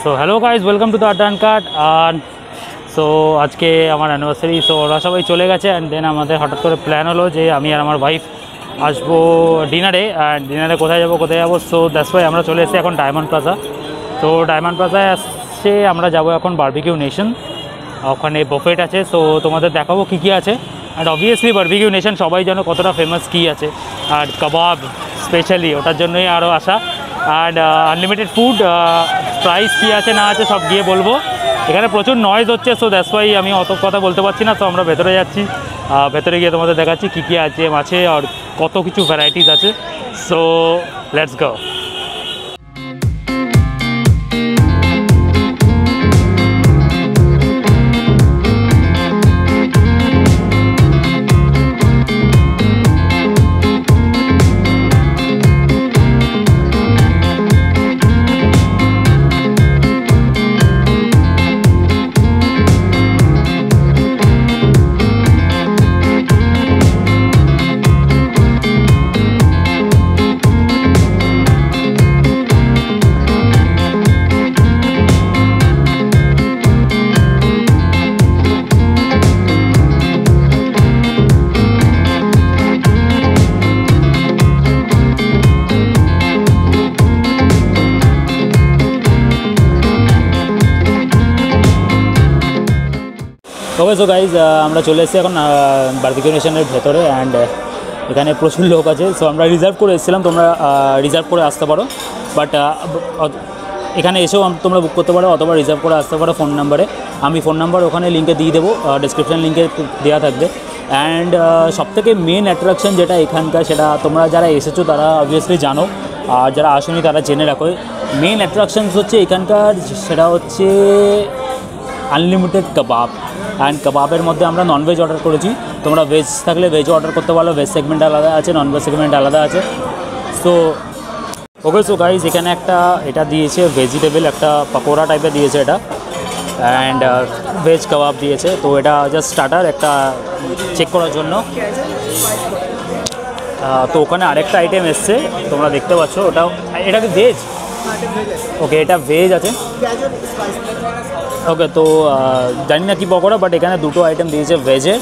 So hello guys, welcome to the আড্ডা and cut. R so আজকে আমার anniversary, so ওরা সবাই চলে গেছে। অ্যান্ড দেন আমাদের হঠাৎ করে প্ল্যান হলো যে আমি আর আমার ওয়াইফ আসবো ডিনারে। অ্যান্ড ডিনারে কোথায় যাবো, সো দ্যাটস ওয়াই আমরা চলে এসেছি এখন ডায়মন্ড প্লাজা। তো ডায়মন্ড প্লাজায় আসছে আমরা যাবো এখন বারবিকিউ নেশন, ওখানে বুফেট আছে। সো তোমাদের দেখাবো কী কী আছে। অ্যান্ড অবভিয়াসলি বারবিকিউ নেশন সবাই জানো কতটা ফেমাস কী আছে, আর কাবাব স্পেশালি ওটার জন্যই আরও আসা। অ্যান্ড আনলিমিটেড ফুড, প্রাইস কী আছে না আছে সব গিয়ে বলবো। এখানে প্রচুর নয়েজ হচ্ছে, সো দ্যাটস ওয়াই আমি অত কথা বলতে পারছি না। তো আমরা ভেতরে যাচ্ছি, ভেতরে গিয়ে তোমাদের দেখাচ্ছি কী কী আছে আছে আর কত কিছু ভ্যারাইটিস আছে। So let's go. Okay, so guys আমরা চলে এসেছি এখন বারবিকিউ নেশনের ভেতরে। অ্যান্ড এখানে প্রচুর লোক আছে। সো আমরা রিজার্ভ করে এসেছিলাম, তোমরা রিজার্ভ করে আসতে পারো। বাট এখানে এসেও তোমরা বুক করতে পারো অথবা রিজার্ভ করে আসতে পারো ফোন নাম্বারে। আমি ফোন নাম্বার ওখানে লিঙ্কে দিয়ে দেবো, ডিসক্রিপশান লিঙ্কে দেওয়া থাকবে। অ্যান্ড সবথেকে মেন অ্যাট্রাকশন যেটা এখানকার, সেটা তোমরা যারা এসেছো তারা অবভিয়াসলি জানো, আর যারা আসেনি তারা জেনে রাখো। মেন অ্যাট্রাকশনস হচ্ছে এখানকার, সেটা হচ্ছে আনলিমিটেড কাবাব। অ্যান্ড কাবাবের মধ্যে আমরা ননভেজ অর্ডার করেছি, তোমরা ভেজ থাকলে ভেজও অর্ডার করতে পারো। ভেজ সেগমেন্ট আলাদা আছে, ননভেজ সেগমেন্ট আলাদা আছে। সো ওকে, সো গাইজ এখানে একটা এটা দিয়েছে ভেজিটেবল, একটা পকোড়া টাইপের দিয়েছে এটা। অ্যান্ড ভেজ কাবাব দিয়েছে। তো এটা জাস্ট স্টার্টার, একটা চেক করার জন্য। তো ওখানে আরেকটা আইটেম এসছে, তোমরা দেখতে পাচ্ছ। এটা কি ভেজ? ওকে, এটা ভেজ আছে। ওকে, তো জানি না কি পকোড়া, বাট এখানে দুটো আইটেম দিয়েছে ভেজের।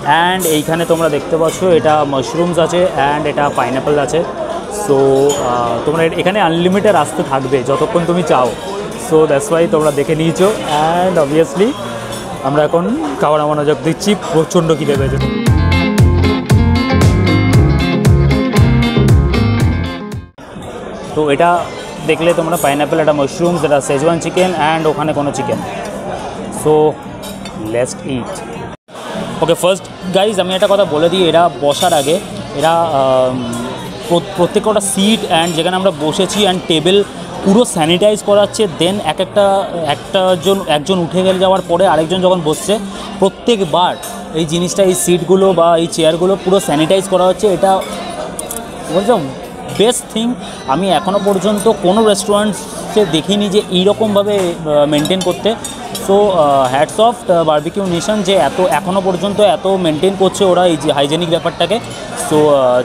অ্যান্ড এইখানে তোমরা দেখতে পাচ্ছ এটা মাশরুমস আছে অ্যান্ড এটা পাইনঅ্যাপল আছে। সো তোমরা এখানে আনলিমিটেড আসতে থাকবে যতক্ষণ তুমি চাও। সো দ্যাটস ওয়াই তোমরা দেখে নিয়েছো। অ্যান্ড অবভিয়াসলি আমরা এখন খাবার মনোযোগ দিচ্ছি, প্রচণ্ড খিদে পেয়েছে। তো এটা দেখলে তোমরা পাইনঅ্যাপল, এটা মাশরুমস, এটা শেজওয়ান চিকেন অ্যান্ড ওখানে কোনো chicken. So let's eat. Okay, first guys আমি একটা কথা বলে দিই, এরা বসার আগে এরা প্রত্যেকটা সিট অ্যান্ড যেখানে আমরা বসেছি অ্যান্ড টেবিল পুরো স্যানিটাইজ করাচ্ছে। দেন একজন উঠে গেলে যাওয়ার পরে আরেকজন যখন বসছে, প্রত্যেকবার এই জিনিসটা, এই সিটগুলো বা এই চেয়ারগুলো পুরো স্যানিটাইজ করা হচ্ছে। এটা বলছো বেস্ট থিং। আমি এখনও পর্যন্ত কোনো রেস্টুরেন্টসে দেখিনি যে এইরকমভাবে মেনটেন করতে। So hats off barbecue Nation যে এখনও পর্যন্ত এত মেনটেন করছে ওরা এই যে হাইজেনিক ব্যাপারটাকে। সো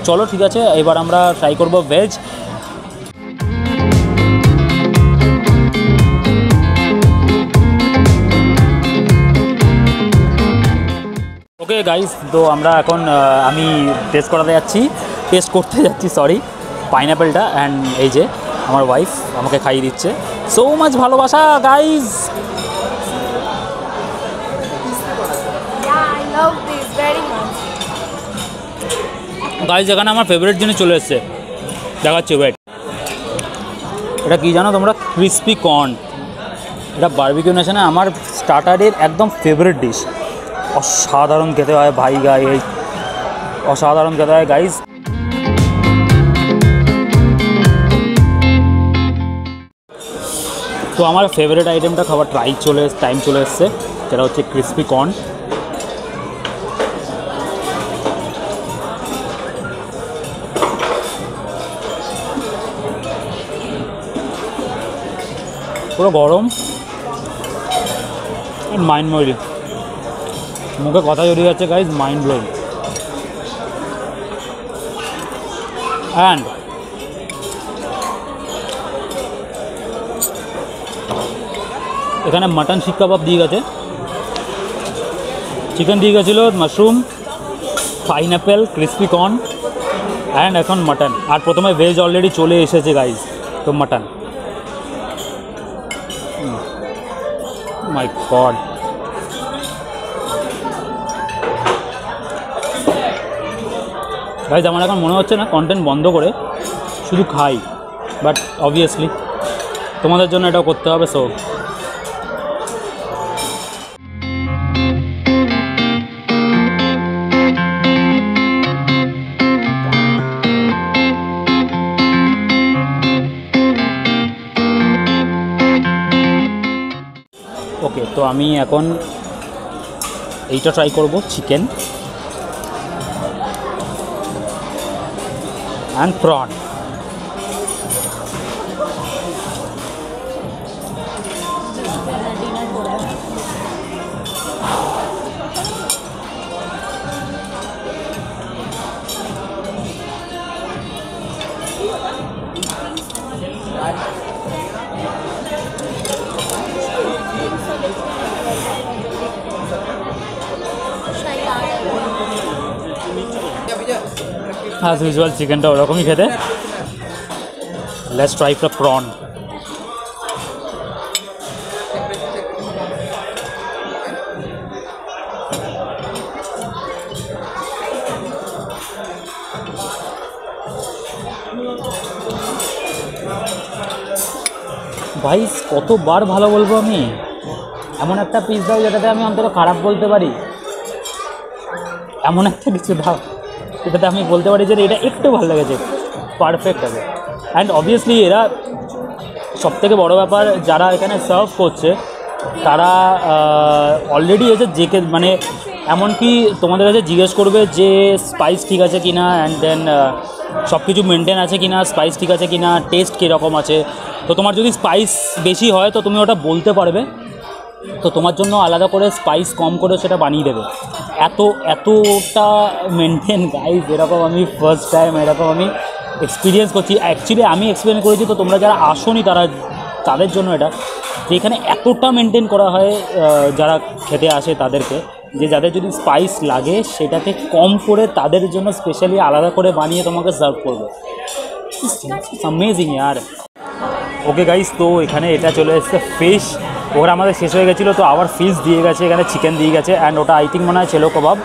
চলো, ঠিক আছে, এবার আমরা ট্রাই করবো ভেজ। ওকে গাইস, তো আমরা এখন আমি টেস্ট করতে যাচ্ছি সরি, পাইনঅ্যাপেলটা। অ্যান্ড এই যে আমার ওয়াইফ আমাকে খাইয়ে দিচ্ছে। সো মাচ ভালোবাসা গাইজ। গাইজ এখানে আমার ফেভারিট জিনিস চলে এসছে, দেখাচ্ছি ওয়েট। এটা কী জানো তোমরা? Crispy corn. এটা বারবিকিউ নেশনে আমার স্টার্টারের একদম ফেভারিট ডিশ। অসাধারণ খেতে হয় ভাই, অসাধারণ খেতে হয় গাইজ। তো আমার ফেভারিট আইটেমটা খাবার টাইম চলে এসছে, যেটা হচ্ছে ক্রিসপি কর্ন। পুরো গরম, মাইন্ড ব্লোয়িং, মুখে কথা জড়িয়ে যাচ্ছে গাইজ, মাইন্ড ব্লোয়িং। এখানে মাটন শিক কাবাব দিয়ে গেছে, চিকেন দিয়ে গেছিলো, mushroom, pineapple, crispy corn and এখন মাটন। আর প্রথমে ভেজ অলরেডি চলে এসেছে গাইজ, তো মাটন। মাই গড, গাইজ আমার এখন মনে হচ্ছে না কন্টেন্ট বন্ধ করে শুধু খাই, বাট অবভিয়াসলি তোমাদের জন্য এটাও করতে হবে। সো ওকে, তো আমি এখন এইটা ট্রাই করব, chicken and prawn. As usual চিকেনটা ওরকমই খেতে। Let's try the prawn. ভাই কতবার ভালো বলবো আমি, এমন একটা পিস দাও যেটাতে আমি অন্তত খারাপ বলতে পারি, এমন একটা কিছু দাও এটাতে আমি বলতে পারি যে এটা একটু ভালো লেগেছে, পারফেক্ট আছে। অ্যান্ড অবভিয়াসলি এরা সবথেকে বড় ব্যাপার, যারা এখানে সার্ভ করছে তারা অলরেডি এসে যে মানে এমনকি তোমাদের কাছে জিজ্ঞেস করবে যে স্পাইস ঠিক আছে কি না, অ্যান্ড দেন সব কিছু মেনটেন আছে কি না, স্পাইস ঠিক আছে কি না, টেস্ট কীরকম আছে। তো তোমার যদি স্পাইস বেশি হয় তো তুমি ওটা বলতে পারবে, তো তোমার জন্য আলাদা করে স্পাইস কম করে সেটা বানিয়ে দেবে। এতটা মেনটেন গাইজ, এরকম আমি ফার্স্ট টাইম এরকম আমি এক্সপিরিয়েন্স করছি। অ্যাকচুয়ালি আমি এক্সপিরিয়েন্স করেছি, তো তোমরা যারা আসোনি তাদের জন্য এটা, যে এখানে এতটা মেনটেন করা হয় যারা খেতে আসে তাদেরকে, যে যাদের যদি স্পাইস লাগে সেটাতে কম করে তাদের জন্য স্পেশালি আলাদা করে বানিয়ে তোমাকে সার্ভ করবে। অ্যামেজিং ইয়ার। ওকে গাইস, তো এখানে এটা চলে এসেছে ফিশ, ওরা আমাদের শেষ হয়ে গেছিলো, তো আবার ফিশ দিয়ে গেছে, এখানে চিকেন দিয়ে গেছে, অ্যান্ড ওটা আই থিঙ্ক মনে হয় ছেলো কাবাব।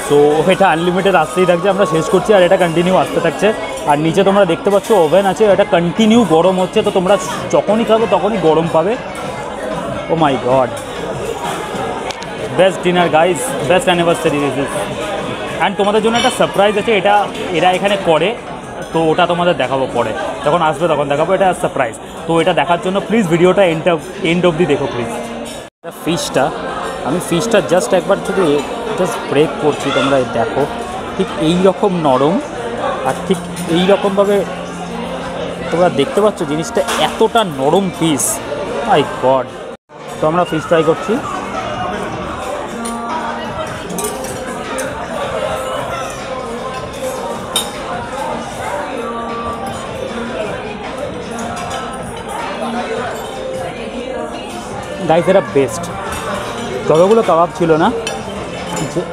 সো এটা আনলিমিটেড আসতেই থাকছে, আমরা শেষ করছি আর এটা কন্টিনিউ আসতে থাকছে। আর নিচে তোমরা দেখতে পাচ্ছ ওভেন আছে, এটা কন্টিনিউ গরম হচ্ছে, তো তোমরা যখনই খাবে তখনই গরম পাবে। Oh my god, best dinner guys, best anniversary this is. And তোমাদের জন্য একটা সারপ্রাইজ আছে, এটা এরা এখানে করে, তো ওটা তোমাদের দেখাবো পরে, যখন আসবে তখন দেখাবো, এটা সারপ্রাইজ। তো এটা দেখার জন্য প্লিজ ভিডিওটা এন্ড অবধি দেখো প্লিজ। আমি ফিশটা জাস্ট একবার শুধু জাস্ট ব্রেক করছি, তোমরা দেখো ঠিক এই রকম নরম, আর ঠিক এই রকমভাবে তোমরা দেখতে পাচ্ছ জিনিসটা এতটা নরম পিস, মাই গড। তো আমরা ফিশ ফ্রাই করছি, গাইস এটা বেস্ট। যতগুলো কাবাব ছিল না,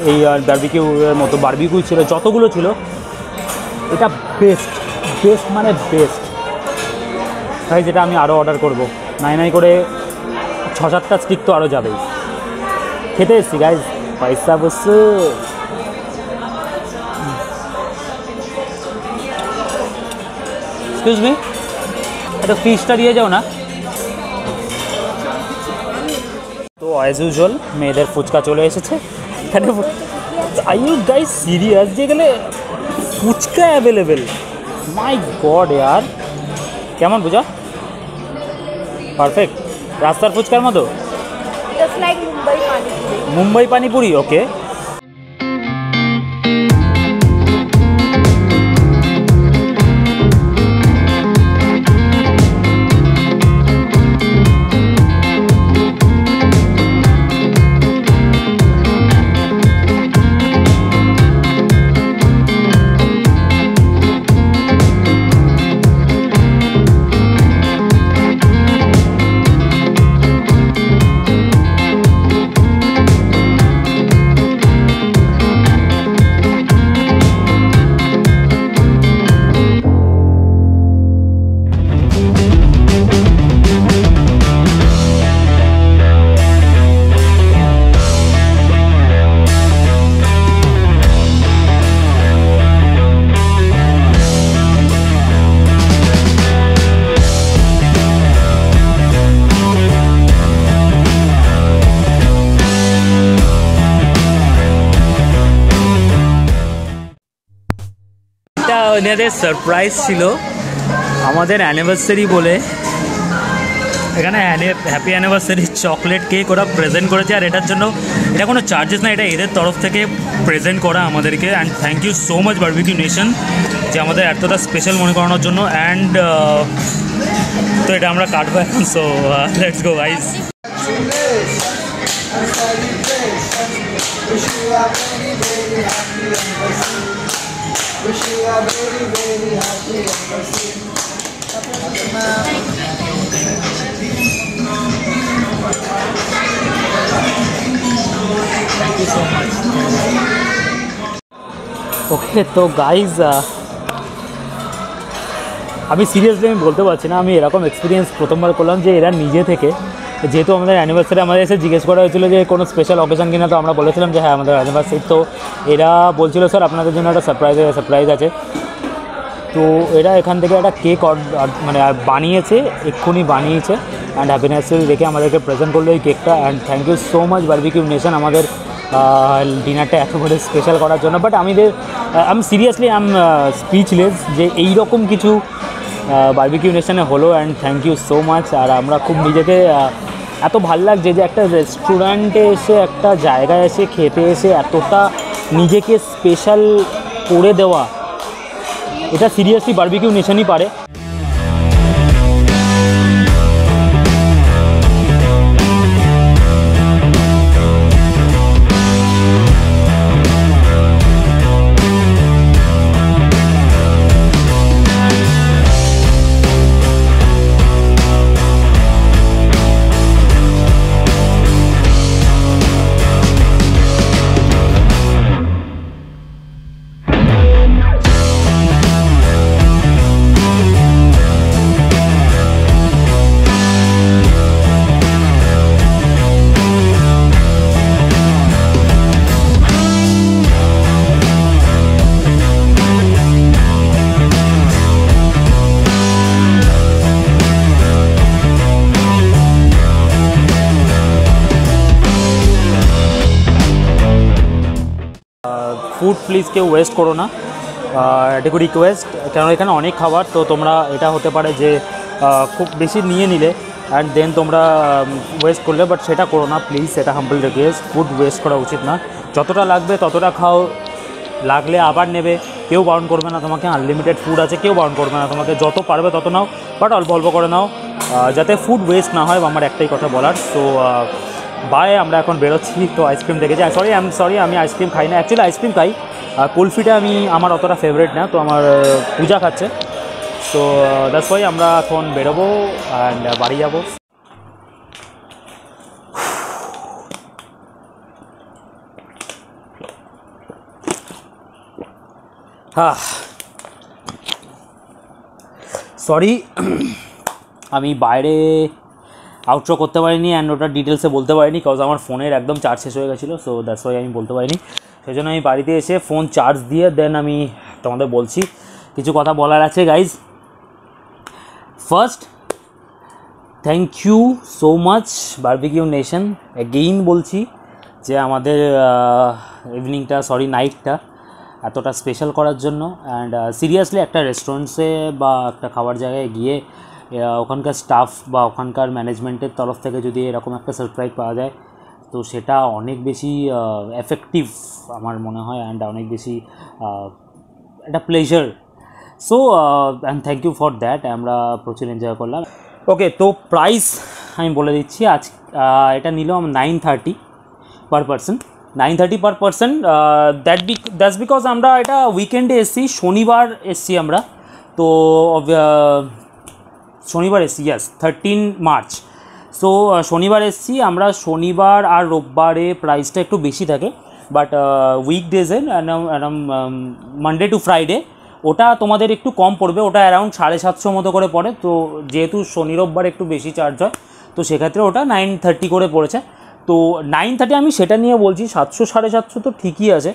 এই বারবিকিউর মতো বারবিকিউ ছিল, যতগুলো ছিল এটা বেস্ট মানে বেস্ট। গাইস এটা আমি আরও অর্ডার করব, নাই করে 6-7টা স্টিক তো আরও যাবেই। খেতে এসছি গাইস, পয়সা বসে। এক্সকিউজ মি, এটা ফিশটা দিয়ে যাও না। তো অ্যাজ ইউজুয়াল মেয়েদের ফুচকা চলে এসেছে এখানে। আর ইউ গাইস সিরিয়াস, যেখানে ফুচকা অ্যাভেলেবেল, মাই গড ইয়ার, কেমন বুঝা? পারফেক্ট, রাস্তার ফুচকার মতো, মুম্বাই পানিপুরি। ওকে, এনাদের সারপ্রাইজ ছিল আমাদের অ্যানিভার্সারি বলে এখানে হ্যাপি অ্যানিভার্সারি চকলেট কেক ওরা প্রেজেন্ট করেছে। আর এটার জন্য এটা কোনো চার্জেস না, এটা এদের তরফ থেকে প্রেজেন্ট করা আমাদেরকে। And thank you so much Barbeque Nation যে আমাদের এতটা স্পেশাল মনে করানোর জন্য। অ্যান্ড তো এটা আমরা কাটবো এখন। So let's go guys. Thank you so much. ওকে তো গাইজ আমি সিরিয়াসলি বলতে পারছি না, আমি এরকম এক্সপিরিয়েন্স প্রথমবার করলাম যে এরা নিজে থেকে, যেহেতু আমাদের অ্যানিভার্সারি আমাদের এসে জিজ্ঞেস করা হয়েছিল যে কোনো স্পেশাল অকেশন কিনা, তো আমরা বলেছিলাম যে হ্যাঁ আমাদের অ্যানিভার্সারি। তো এরা বলছিল স্যার আপনাদের জন্য একটা সারপ্রাইজ আছে। তো এরা এখান থেকে একটা কেক মানে বানিয়েছে, এক্ষুনি বানিয়েছে। অ্যান্ড হ্যাপি অ্যানিভার্সারি রেখে আমাদেরকে প্রেজেন্ট করলো এই কেকটা। And thank you so much Barbeque Nation আমাদের ডিনারটা এত করে স্পেশাল করার জন্য। বাট আমি সিরিয়াসলি স্পিচলেস যে এইরকম কিছু বারবিকিউ নেশনে হলো। And thank you so much. আর আমরা খুব নিজেকে এত ভাল লাগছে যে একটা রেস্টুরেন্টে এসে, একটা জায়গায় এসে খেতে এসে এতটা নিজেকে স্পেশাল করে দেওয়া, এটা সিরিয়াসলি বারবিকিউ নেশনই পারে। ফুড প্লিজ কেউ ওয়েস্ট করো না, এটুকু রিকোয়েস্ট। কারণ এখানে অনেক খাবার, তো তোমরা এটা হতে পারে যে খুব বেশি নিয়ে নিলে অ্যান্ড দেন তোমরা ওয়েস্ট করলে, বাট সেটা করো না প্লিজ, সেটা হাম্বল রিকোয়েস্ট। ফুড ওয়েস্ট করা উচিত না, যতটা লাগবে ততটা খাও, লাগলে আবার নেবে, কেউ বারণ করবে না তোমাকে। আনলিমিটেড ফুড আছে, কেউ বারণ করবে না তোমাকে, যত পারবে তত নাও, বাট অল্প অল্প করে নাও, যাতে ফুড ওয়েস্ট না হয়। আমার একটাই কথা বলার। সো বাই, আমরা এখন বেরোচ্ছি। তো আইসক্রিম দেখেছি, সরি আমি আইসক্রিম খাই না, অ্যাকচুয়ালি আইসক্রিম খাই, কুলফিটা আমার অতটা ফেভারিট না, তো আমার পূজা খাচ্ছে। সো দ্যাটস ওয়াই আমরা এখন বেরোবো অ্যান্ড বাড়ি যাবো। হ্যাঁ সরি আমি বাইরে আউটরো করতে পারিনি অ্যান্ড ওটা ডিটেলসে বলতে পারিনি, কজ আমার ফোনের একদম চার্জ শেষ হয়ে গেছিলো। সো দ্যাটস ওয়াই আমি বলতে পারিনি। সেই জন্য আমি বাড়িতে এসে ফোন চার্জ দিয়ে দেন আমি তোমাদের বলছি। কিছু কথা বলার আছে guys. First, thank you so much Barbeque Nation, again বলছি যে আমাদের নাইটটা এতটা স্পেশাল করার জন্য। অ্যান্ড সিরিয়াসলি একটা রেস্টুরেন্টসে বা একটা খাবার জায়গায় গিয়ে ওখানকার স্টাফ বা ওখানকার ম্যানেজমেন্টের তরফ থেকে যদি এরকম একটা সারপ্রাইজ পাওয়া যায়, তো সেটা অনেক বেশি এফেক্টিভ আমার মনে হয়, অ্যান্ড অনেক বেশি একটা pleasure. So and thank you for that, আমরা প্রচুর এনজয় করলাম। ওকে, তো প্রাইস আমি বলে দিচ্ছি। আজ এটা নিল 930 per person, 930 per person. That's because আমরা এটা উইকেন্ডে এসছি, শনিবার এসছি আমরা, তো শনিবার এসছি, ইয়াস 13 মার্চ। সো শনিবার এসছি আমরা, শনিবার আর রোববারে প্রাইসটা একটু বেশি থাকে, বাট উইকডেজে মানডে টু ফ্রাইডে ওটা তোমাদের একটু কম পড়বে, ওটা অ্যারাউন্ড 750 মতো করে পড়ে। তো যেহেতু শনি রোববার একটু বেশি চার্জ হয়, তো সেক্ষেত্রে ওটা 930 করে পড়েছে। তো 930 আমি সেটা নিয়ে বলছি, 700 750 তো ঠিকই আছে,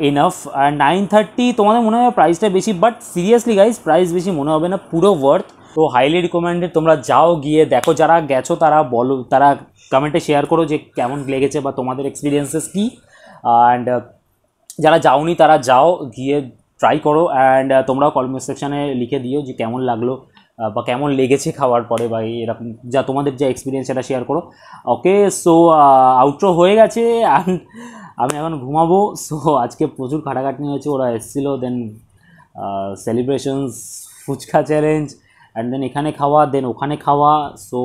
এনাফ। আর 930 তোমাদের মনে হবে প্রাইসটা বেশি, বাট সিরিয়াসলি গাইজ প্রাইস বেশি মনে হবে না, পুরো ওয়ার্থ। তো হাইলি রিকমেন্ডেড, তোমরা যাও, গিয়ে দেখো, যারা গেছো তারা বলো, তারা কমেন্টে শেয়ার করো যে কেমন লেগেছে বা তোমাদের এক্সপিরিয়েন্সেস কী। অ্যান্ড যারা যাওনি তারা যাও, গিয়ে ট্রাই করো অ্যান্ড তোমরাও কমেন্ট সেকশানে লিখে দিও যে কেমন লাগলো বা কেমন লেগেছে খাওয়ার পরে, বা এরকম যা তোমাদের যা এক্সপিরিয়েন্স সেটা শেয়ার করো। ওকে, সো আউটরো হয়ে গেছে অ্যান্ড আমি এখন ঘুমাবো। সো আজকে প্রচুর খাটাখাটনি হয়েছে, ওরা এসেছিলো, then celebrations, fuchka challenge, and then এখানে খাওয়া, দেন ওখানে খাওয়া, সো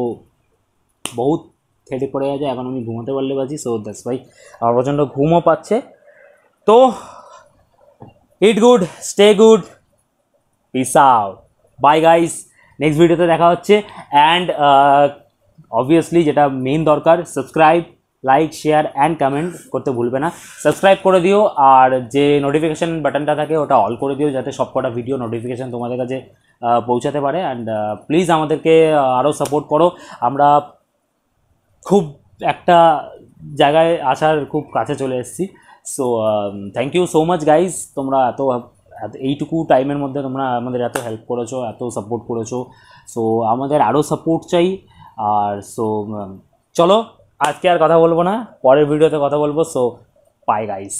বহুত খেটে পড়ে গেছে। এখন আমি ঘুমাতে পারলে বাজি, সো দ্যাটস ওয়াই আমার প্রচণ্ড ঘুমও পাচ্ছে। তো it good, stay good, peace out, bye guys, next ভিডিওতে দেখা হচ্ছে। অ্যান্ড অবভিয়াসলি যেটা মেইন দরকার, subscribe, like, share and comment করতে ভুলবে না। সাবস্ক্রাইব করে দিও, আর যে নোটিফিকেশান বাটনটা থাকে ওটা অল করে দিও, যাতে সবকটা ভিডিও নোটিফিকেশান তোমাদের কাছে পৌঁছাতে পারে। অ্যান্ড প্লিজ আমাদেরকে আরও সাপোর্ট করো, আমরা খুব একটা জায়গায় আসার খুব কাছে চলে এসেছি। So thank you so much guys, তোমরা এত এইটুকু টাইমের মধ্যে তোমরা আমাদের এত হেল্প করেছো, এত সাপোর্ট করেছো। সো আমাদের আরও সাপোর্ট চাই। আর সো চলো আজকে আর কথা বলবো না, পরের ভিডিওতে কথা বলবো। So by guys.